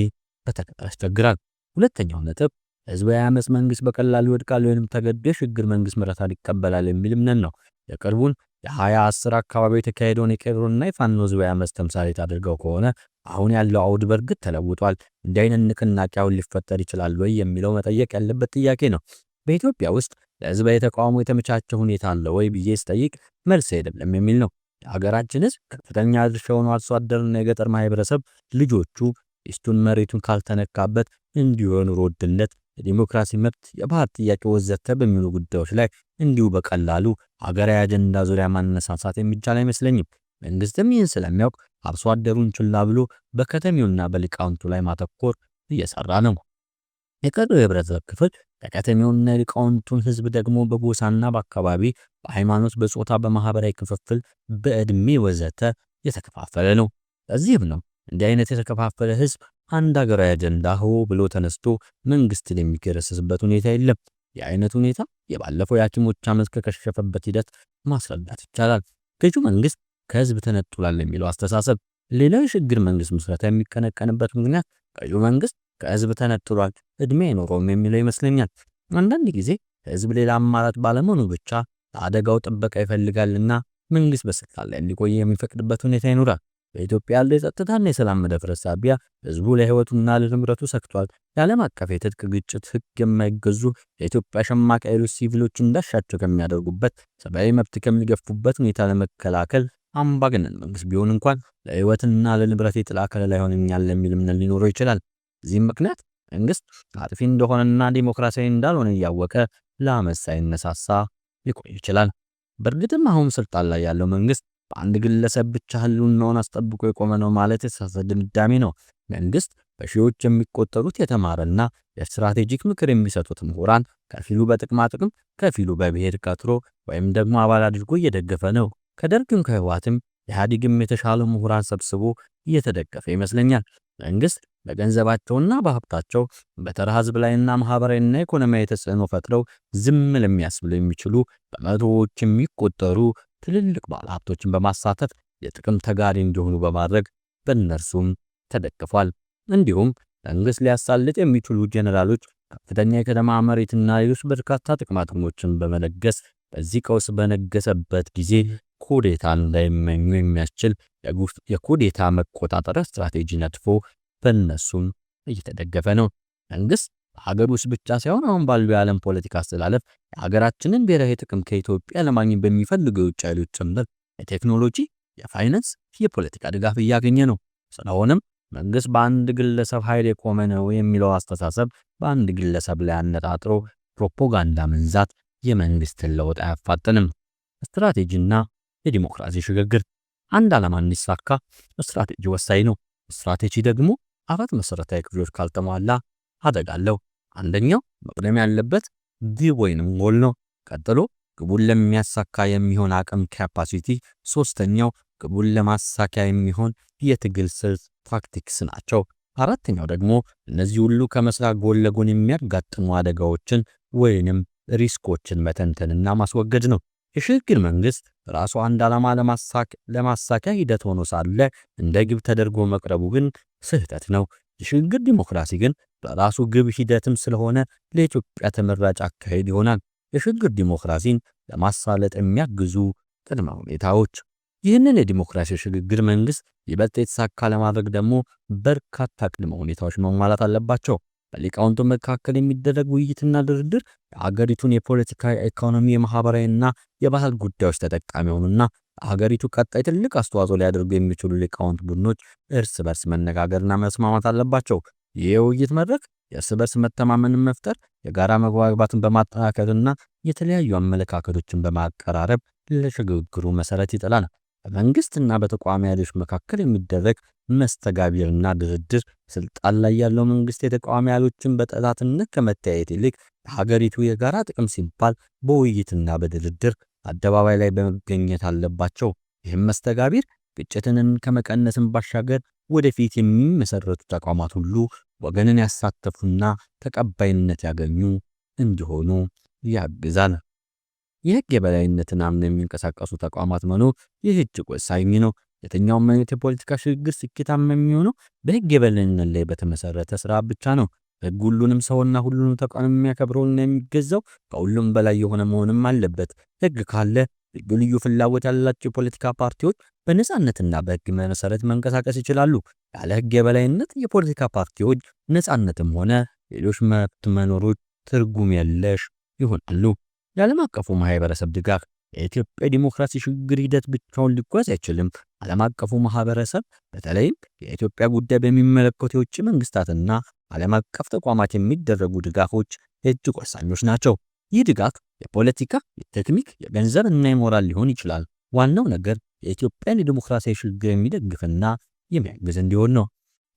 በተግባር ያስቸግራል። ሁለተኛው ነጥብ ህዝባዊ አመጽ መንግስት በቀላሉ ይወድቃል ወይንም ተገዶ የሽግግር መንግስት ምረታን ይቀበላል የሚል እምነት ነው። የቅርቡን የ2010 አካባቢ የተካሄደውን የቄሮና የፋኖ ህዝባዊ አመጽ ተምሳሌት አድርገው ከሆነ አሁን ያለው አውድ በርግጥ ተለውጧል። እንዲህ አይነት ንቅናቄ አሁን ሊፈጠር ይችላል ወይ የሚለው መጠየቅ ያለበት ጥያቄ ነው። በኢትዮጵያ ውስጥ ለህዝባዊ ተቃውሞ የተመቻቸ ሁኔታ አለ ወይ ብዬ ስጠይቅ መልስ አይደለም የሚል ነው። የሀገራችን ህዝብ ከፍተኛ ድርሻውን አርሶ አደርና የገጠር ማህበረሰብ ልጆቹ ሚስቱን መሬቱን ካልተነካበት እንዲሆን ውድነት፣ የዲሞክራሲ መብት፣ የባህር ጥያቄ ወዘተ በሚሉ ጉዳዮች ላይ እንዲሁ በቀላሉ ሀገራዊ አጀንዳ ዙሪያ ማነሳሳት የሚቻል አይመስለኝም። መንግስትም ይህን ስለሚያውቅ አርሶ አደሩን ችላ ብሎ በከተሜውና በሊቃውንቱ ላይ ማተኮር እየሰራ ነው። የቀረው የህብረተሰብ ክፍል የከተሜውና የሊቃውንቱን ህዝብ ደግሞ በጎሳና በአካባቢ፣ በሃይማኖት፣ በጾታ፣ በማህበራዊ ክፍፍል፣ በእድሜ ወዘተ የተከፋፈለ ነው። ለዚህም ነው እንዲህ አይነት የተከፋፈለ ህዝብ አንድ ሀገራዊ አጀንዳ ብሎ ተነስቶ መንግስትን የሚገረስስበት ሁኔታ የለም። የአይነት ሁኔታ የባለፈው የሐኪሞች አመት ከከሸፈበት ሂደት ማስረዳት ይቻላል። ገዢው መንግስት ከህዝብ ተነጥሏል የሚለው አስተሳሰብ ሌላው የሽግግር መንግስት ምስረታ የሚቀነቀንበት ምክንያት ገዢው መንግስት ከህዝብ ተነጥሏል እድሜ አይኖረውም የሚለው ይመስለኛል። አንዳንድ ጊዜ ህዝብ ሌላ አማራጭ ባለመሆኑ ብቻ ለአደጋው ጥበቃ ይፈልጋልና መንግስት በስልጣን ላይ እንዲቆይ የሚፈቅድበት ሁኔታ ይኖራል። በኢትዮጵያ ያለው የጸጥታና የሰላም መደፍረስ ሳቢያ ህዝቡ ለህይወቱና ለንብረቱ ሰግቷል። የዓለም አቀፍ የትጥቅ ግጭት ህግ የማይገዙ የኢትዮጵያ ሸማቂ ኃይሎች ሲቪሎች እንዳሻቸው ከሚያደርጉበት ሰብአዊ መብት ከሚገፉበት ሁኔታ ለመከላከል አምባገነን መንግስት ቢሆን እንኳን ለህይወትና ለንብረት የጥላ ከለላ ይሆንኛል የሚል እምነት ሊኖረው ይችላል። በዚህም ምክንያት መንግስት አጥፊ እንደሆነና ዲሞክራሲያዊ እንዳልሆነ እያወቀ ለአመፅ ሳይነሳሳ ሊቆይ ይችላል። በእርግጥም አሁን ስልጣን ላይ ያለው መንግስት በአንድ ግለሰብ ብቻ ህልውናውን አስጠብቆ የቆመ ነው ማለት የተሳሳተ ድምዳሜ ነው። መንግስት በሺዎች የሚቆጠሩት የተማረና የስትራቴጂክ ምክር የሚሰጡት ምሁራን ከፊሉ በጥቅማ ጥቅም ከፊሉ በብሔር ቀጥሮ ወይም ደግሞ አባል አድርጎ እየደገፈ ነው። ከደርግም ከህወሓትም ኢህአዴግም የተሻሉ ምሁራን ሰብስቦ እየተደገፈ ይመስለኛል። መንግስት በገንዘባቸውና በሀብታቸው በተራ ህዝብ ላይና ማህበራዊና ኢኮኖሚያዊ ተጽዕኖ ፈጥረው ዝም ለሚያስብሉ የሚችሉ በመቶዎች የሚቆጠሩ ትልልቅ ባለሀብቶችን በማሳተፍ የጥቅም ተጋሪ እንዲሆኑ በማድረግ በእነርሱም ተደግፏል። እንዲሁም መንግስት ሊያሳልጥ የሚችሉ ጄኔራሎች ከፍተኛ የከተማ መሬትና ሌሎች በርካታ ጥቅማ ጥቅሞችን በመለገስ በዚህ ቀውስ በነገሰበት ጊዜ ኩዴታ እንዳይመኙ የሚያስችል የኩዴታ መቆጣጠሪያ ስትራቴጂ ነድፎ በእነሱም እየተደገፈ ነው። መንግስት በሀገር ውስጥ ብቻ ሳይሆን አሁን ባለው የዓለም ፖለቲካ አስተላለፍ የሀገራችንን ብሔራዊ ጥቅም ከኢትዮጵያ ለማግኘት በሚፈልገው የውጭ ኃይሎች ጭምር የቴክኖሎጂ፣ የፋይናንስ፣ የፖለቲካ ድጋፍ እያገኘ ነው። ስለሆነም መንግስት በአንድ ግለሰብ ኃይል የቆመ ነው የሚለው አስተሳሰብ በአንድ ግለሰብ ላይ አነጣጥሮ ፕሮፓጋንዳ መንዛት የመንግስትን ለውጥ አያፋጥንም። ስትራቴጂና የዲሞክራሲ ሽግግር አንድ ዓላማ እንዲሳካ ስትራቴጂ ወሳኝ ነው። ስትራቴጂ ደግሞ አራት መሰረታዊ ክፍሎች ካልተሟላ አደጋ አለው። አንደኛው መቅደም ያለበት ግብ ወይንም ጎል ነው። ቀጥሎ ግቡን ለሚያሳካ የሚሆን አቅም ካፓሲቲ፣ ሶስተኛው ግቡን ለማሳካያ የሚሆን የትግል ስልት ታክቲክስ ናቸው። አራተኛው ደግሞ እነዚህ ሁሉ ከመስራት ጎን ለጎን የሚያጋጥሙ አደጋዎችን ወይንም ሪስኮችን መተንተንና ማስወገድ ነው። የሽግግር መንግስት ራሱ አንድ ዓላማ ለማሳካያ ሂደት ሆኖ ሳለ እንደ ግብ ተደርጎ መቅረቡ ግን ስህተት ነው። የሽግግር ዲሞክራሲ ግን በራሱ ግብ ሂደትም ስለሆነ ለኢትዮጵያ ተመራጭ አካሄድ ይሆናል። የሽግግር ዲሞክራሲን ለማሳለጥ የሚያግዙ ቅድመ ሁኔታዎች። ይህንን የዲሞክራሲ ሽግግር መንግስት ይበልጥ የተሳካ ለማድረግ ደግሞ በርካታ ቅድመ ሁኔታዎች መሟላት አለባቸው። በሊቃውንቱ መካከል የሚደረግ ውይይትና ድርድር የሀገሪቱን የፖለቲካ፣ ኢኮኖሚ፣ የማህበራዊና የባህል ጉዳዮች ተጠቃሚ ሆኑና ሀገሪቱ ቀጣይ ትልቅ አስተዋጽኦ ሊያደርጉ የሚችሉ ሊቃውንት ቡድኖች እርስ በርስ መነጋገርና መስማማት አለባቸው። ይህ የውይይት መድረክ የእርስ በርስ መተማመንን መፍጠር፣ የጋራ መግባባትን በማጠናከርና የተለያዩ አመለካከቶችን በማቀራረብ ለሽግግሩ መሰረት ይጥላል። በመንግስትና በተቋሚ ኃይሎች መካከል የሚደረግ መስተጋብርና ድርድር ስልጣን ላይ ያለው መንግስት የተቃዋሚ ኃይሎችን በጠላትነት ከመታየት ይልቅ ለሀገሪቱ የጋራ ጥቅም ሲባል በውይይትና በድርድር አደባባይ ላይ በመገኘት አለባቸው። ይህም መስተጋብር ግጭትን ከመቀነስም ባሻገር ወደፊት የሚመሰረቱ ተቋማት ሁሉ ወገንን ያሳተፉና ተቀባይነት ያገኙ እንዲሆኑ ያግዛል። የህግ የበላይነትን አምነው የሚንቀሳቀሱ ተቋማት መኖር ይህ እጅግ ወሳኝ ነው። የትኛውም አይነት የፖለቲካ ሽግግር ስኬታማ የሚሆነው በህግ የበላይነት ላይ በተመሰረተ ስራ ብቻ ነው። ህግ ሁሉንም ሰውና ሁሉንም ተቋም የሚያከብረውና የሚገዛው ከሁሉም በላይ የሆነ መሆንም አለበት። ህግ ካለ ልዩ ልዩ ፍላጎት ያላቸው የፖለቲካ ፓርቲዎች በነጻነትና በህግ መሰረት መንቀሳቀስ ይችላሉ። ያለ ህግ የበላይነት የፖለቲካ ፓርቲዎች ነጻነትም ሆነ ሌሎች መብት መኖሮች ትርጉም የለሽ ይሆናሉ። የዓለም አቀፉ ማህበረሰብ ድጋፍ የኢትዮጵያ ዲሞክራሲ ሽግግር ሂደት ብቻውን ሊጓዝ አይችልም። ዓለም አቀፉ ማህበረሰብ በተለይም የኢትዮጵያ ጉዳይ በሚመለከቱ የውጭ መንግስታትና ዓለም አቀፍ ተቋማት የሚደረጉ ድጋፎች እጅግ ወሳኞች ናቸው። ይህ ድጋፍ የፖለቲካ፣ የቴክኒክ፣ የገንዘብ እና የሞራል ሊሆን ይችላል። ዋናው ነገር የኢትዮጵያን የዲሞክራሲያዊ ሽግግር የሚደግፍና የሚያግዝ እንዲሆን ነው።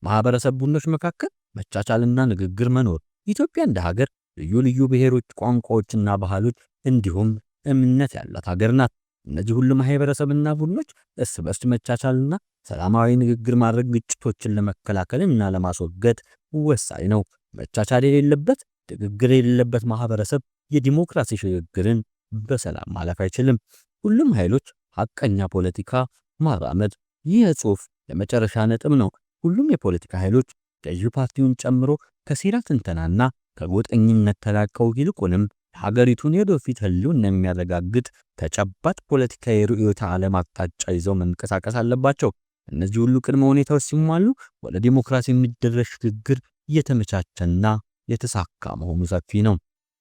ማህበረሰብ ቡድኖች መካከል መቻቻልና ንግግር መኖር። ኢትዮጵያ እንደ ሀገር ልዩ ልዩ ብሔሮች፣ ቋንቋዎችና ባህሎች እንዲሁም እምነት ያላት ሀገር ናት። እነዚህ ሁሉ ማህበረሰብና ቡድኖች እርስ በርስ መቻቻልና ሰላማዊ ንግግር ማድረግ ግጭቶችን ለመከላከልና ለማስወገድ ወሳኝ ነው። መቻቻል የሌለበት ንግግር የሌለበት ማህበረሰብ የዲሞክራሲ ሽግግርን በሰላም ማለፍ አይችልም። ሁሉም ኃይሎች ሐቀኛ ፖለቲካ ማራመድ። ይህ ጽሑፍ የመጨረሻ ነጥብ ነው። ሁሉም የፖለቲካ ኃይሎች ገዢ ፓርቲውን ጨምሮ ከሴራ ትንተናና ከጎጠኝነት ተላቀው ይልቁንም ሀገሪቱን የወደፊት ህልውና የሚያረጋግጥ ተጨባጭ ፖለቲካዊ ርዕዮተ ዓለም አቅጣጫ ይዘው መንቀሳቀስ አለባቸው። እነዚህ ሁሉ ቅድመ ሁኔታዎች ሲሟሉ ወደ ዲሞክራሲ የሚደረግ ሽግግር የተመቻቸና የተሳካ መሆኑ ሰፊ ነው።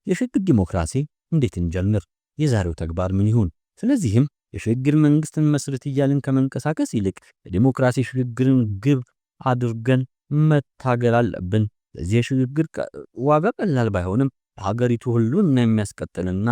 የሽግግር ዲሞክራሲ እንዴት እንጀምር? የዛሬው ተግባር ምን ይሁን? ስለዚህም የሽግግር መንግስትን መስረት እያልን ከመንቀሳቀስ ይልቅ የዲሞክራሲ ሽግግርን ግብ አድርገን መታገል አለብን። ለዚህ የሽግግር ዋጋ ቀላል ባይሆንም ሀገሪቱ ሁሉን የሚያስቀጥልና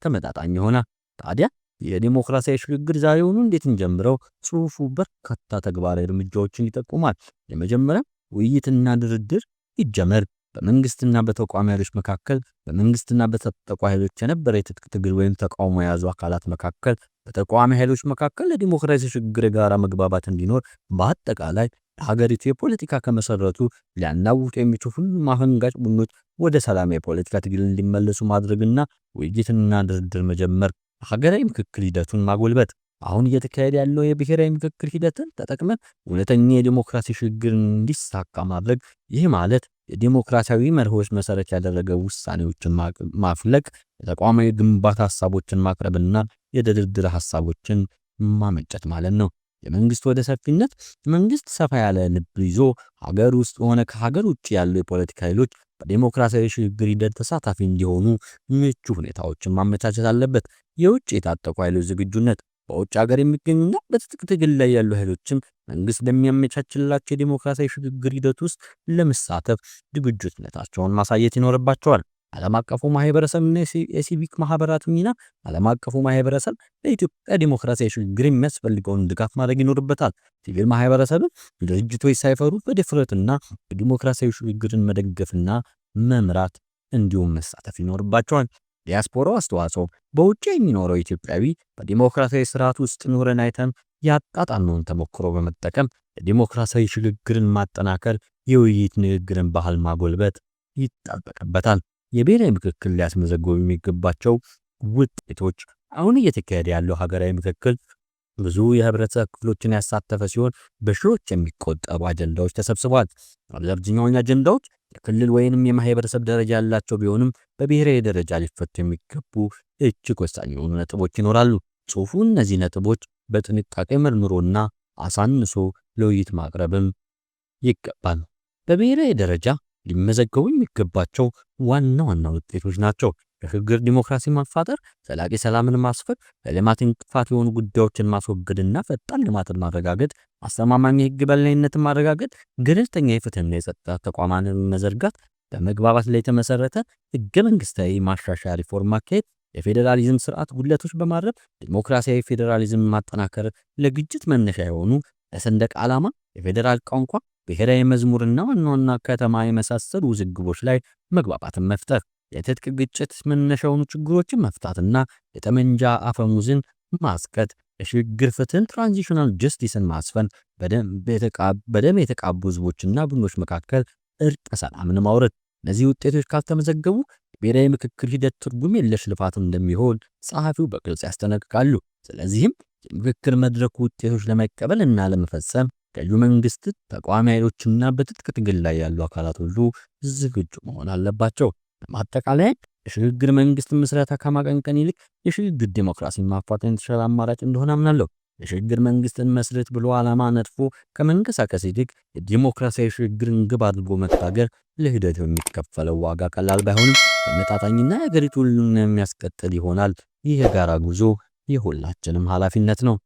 ተመጣጣኝ ይሆናል። ታዲያ የዲሞክራሲያዊ ሽግግር ዛሬውኑ እንዴት እንጀምረው? ጽሑፉ በርካታ ተግባራዊ እርምጃዎችን ይጠቁማል። የመጀመሪያው ውይይትና ድርድር ይጀመር። በመንግስትና በተቋሚ ኃይሎች መካከል በመንግስትና በታጠቁ ኃይሎች የነበረ የትጥቅ ትግል ወይም ተቃውሞ የያዙ አካላት መካከል በተቋሚ ኃይሎች መካከል ለዲሞክራሲ ሽግግር የጋራ መግባባት እንዲኖር በአጠቃላይ ሀገሪቱ የፖለቲካ ከመሰረቱ ሊያናውጡ የሚችሉ ሁሉም አፈንጋጭ ቡድኖች ወደ ሰላም የፖለቲካ ትግል እንዲመለሱ ማድረግና ውይይትና ድርድር መጀመር። ሀገራዊ ምክክር ሂደቱን ማጎልበት። አሁን እየተካሄደ ያለው የብሔራዊ ምክክር ሂደትን ተጠቅመን እውነተኛ የዲሞክራሲ ሽግግር እንዲሳካ ማድረግ። ይህ ማለት የዲሞክራሲያዊ መርሆች መሰረት ያደረገ ውሳኔዎችን ማፍለቅ፣ የተቋማዊ ግንባታ ሐሳቦችን ማቅረብና የድርድር ሐሳቦችን ማመንጨት ማለት ነው። የመንግስት ወደ ሰፊነት። መንግስት ሰፋ ያለ ልብ ይዞ ሀገር ውስጥ ሆነ ከሀገር ውጭ ያሉ የፖለቲካ ኃይሎች በዲሞክራሲያዊ ሽግግር ሂደት ተሳታፊ እንዲሆኑ ምቹ ሁኔታዎችን ማመቻቸት አለበት። የውጭ የታጠቁ ኃይሎች ዝግጁነት። በውጭ ሀገር የሚገኙና በትጥቅ ትግል ላይ ያሉ ኃይሎችም መንግስት ለሚያመቻችላቸው የዲሞክራሲያዊ ሽግግር ሂደት ውስጥ ለመሳተፍ ዝግጁነታቸውን ማሳየት ይኖርባቸዋል። ዓለም አቀፉ ማህበረሰብና የሲቪክ ማህበራት ሚና። ዓለም አቀፉ ማህበረሰብ ለኢትዮጵያ ዲሞክራሲያዊ ሽግግር የሚያስፈልገውን ድጋፍ ማድረግ ይኖርበታል። ሲቪል ማህበረሰብ ድርጅቶች ሳይፈሩ በድፍረትና የዲሞክራሲያዊ ሽግግርን መደገፍና መምራት እንዲሁም መሳተፍ ይኖርባቸዋል። ዲያስፖራው አስተዋጽኦ። በውጭ የሚኖረው ኢትዮጵያዊ በዲሞክራሲያዊ ስርዓት ውስጥ ኖረን አይተን ያጣጣምነውን ተሞክሮ በመጠቀም የዲሞክራሲያዊ ሽግግርን ማጠናከር፣ የውይይት ንግግርን ባህል ማጎልበት ይጠበቅበታል። የብሔራዊ ምክክር ሊያስመዘግቡ የሚገባቸው ውጤቶች። አሁን እየተካሄደ ያለው ሀገራዊ ምክክር ብዙ የህብረተሰብ ክፍሎችን ያሳተፈ ሲሆን በሺዎች የሚቆጠሩ አጀንዳዎች ተሰብስበዋል። አብዛኛው አጀንዳዎች የክልል ወይንም የማህበረሰብ ደረጃ ያላቸው ቢሆንም በብሔራዊ ደረጃ ሊፈቱ የሚገቡ እጅግ ወሳኝ የሆኑ ነጥቦች ይኖራሉ። ጽሑፉ እነዚህ ነጥቦች በጥንቃቄ መርምሮና አሳንሶ ለውይይት ማቅረብም ይገባል። በብሔራዊ ደረጃ ሊመዘገቡ የሚገባቸው ዋና ዋና ውጤቶች ናቸው። የሽግግር ዲሞክራሲ ማፋጠር፣ ዘላቂ ሰላምን ማስፈን፣ ለልማት እንቅፋት የሆኑ ጉዳዮችን ማስወገድና ፈጣን ልማትን ማረጋገጥ፣ አስተማማኝ የህግ የበላይነትን ማረጋገጥ፣ ገለልተኛ የፍትህና የጸጥታ ተቋማትን መዘርጋት፣ በመግባባት ላይ የተመሰረተ ህገ መንግስታዊ ማሻሻያ ሪፎርም ማካሄድ፣ የፌዴራሊዝም ስርዓት ጉድለቶች በማረም ዲሞክራሲያዊ ፌዴራሊዝም ማጠናከር፣ ለግጭት መነሻ የሆኑ ለሰንደቅ ዓላማ፣ የፌዴራል ቋንቋ፣ ብሔራዊ መዝሙርና ዋና ዋና ከተማ የመሳሰሉ ውዝግቦች ላይ መግባባትን መፍጠር፣ የትጥቅ ግጭት መነሻ የሆኑ ችግሮችን መፍታትና የጠመንጃ አፈሙዝን ማስቀጥ፣ የሽግግር ፍትህን ትራንዚሽናል ጀስቲስን ማስፈን፣ በደም የተቃቡ ህዝቦችና ቡድኖች መካከል እርቀ ሰላምን ማውረድ። እነዚህ ውጤቶች ካልተመዘገቡ ብሔራዊ ምክክር ሂደት ትርጉም የለሽ ልፋት እንደሚሆን ጸሐፊው በግልጽ ያስጠነቅቃሉ። ስለዚህም የምክክር መድረኩ ውጤቶች ለመቀበል እና ለመፈጸም ገዢው መንግስት፣ ተቃዋሚ ኃይሎችና በትጥቅ ትግል ላይ ያሉ አካላት ሁሉ ዝግጁ መሆን አለባቸው። በማጠቃላይ የሽግግር መንግስት ምስረታ ከማቀንቀን ይልቅ የሽግግር ዲሞክራሲን ማፋጠን የተሻለ አማራጭ እንደሆነ አምናለሁ። የሽግግር መንግስትን መስረት ብሎ ዓላማ ነጥፎ ከመንቀሳቀስ ይልቅ የዲሞክራሲያዊ ሽግግርን ግብ አድርጎ መታገል ለሂደቱ የሚከፈለው ዋጋ ቀላል ባይሆንም ተመጣጣኝና የሀገሪቱን ሁሉን የሚያስቀጥል ይሆናል። ይህ የጋራ ጉዞ የሁላችንም ኃላፊነት ነው።